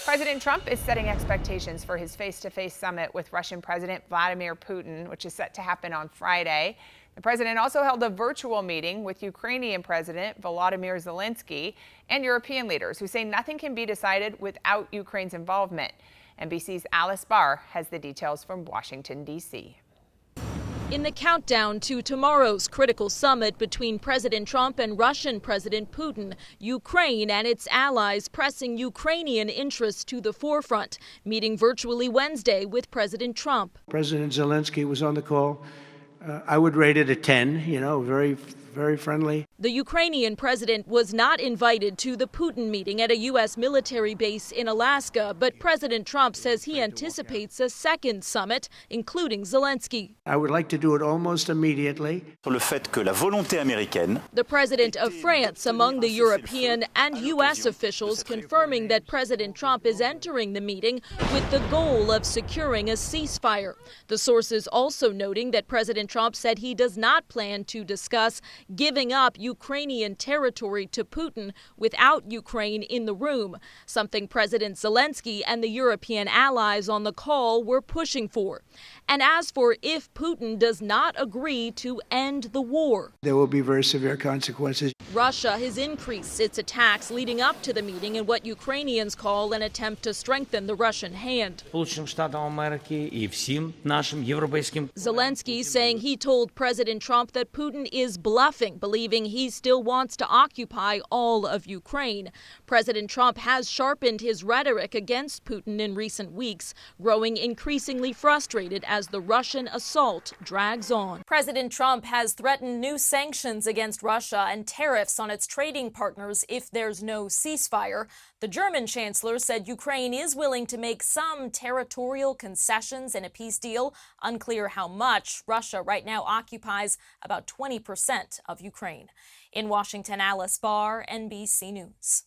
President Trump is setting expectations for his face-to-face summit with Russian President Vladimir Putin, which is set to happen on Friday. The president also held a virtual meeting with Ukrainian President Vladimir Zelensky and European leaders who say nothing can be decided without Ukraine's involvement. NBC's Alice Barr has the details from Washington, D.C. In the countdown to tomorrow's critical summit between President Trump and Russian President Putin, Ukraine and its allies pressing Ukrainian interests to the forefront, meeting virtually Wednesday with President Trump. President Zelensky was on the call. I would rate it a 10, very friendly. The Ukrainian president was not invited to the Putin meeting at a U.S. military base in Alaska, but President Trump says he anticipates a second summit, including Zelensky. I would like to do it almost immediately. The president of France among the European and U.S. officials confirming that President Trump is entering the meeting with the goal of securing a ceasefire. The sources also noting that President Trump said he does not plan to discuss giving up Ukrainian territory to Putin without Ukraine in the room, something President Zelensky and the European allies on the call were pushing for. And as for if Putin does not agree to end the war, there will be very severe consequences. Russia has increased its attacks leading up to the meeting in what Ukrainians call an attempt to strengthen the Russian hand. Zelensky saying he told President Trump that Putin is bluffing, believing he still wants to occupy all of Ukraine. President Trump has sharpened his rhetoric against Putin in recent weeks, growing increasingly frustrated as the Russian assault drags on. President Trump has threatened new sanctions against Russia and tariffs on its trading partners if there's no ceasefire. The German chancellor said Ukraine is willing to make some territorial concessions in a peace deal. Unclear how much. Russia right now occupies about 20% of Ukraine. In Washington, Alice Barr, NBC News.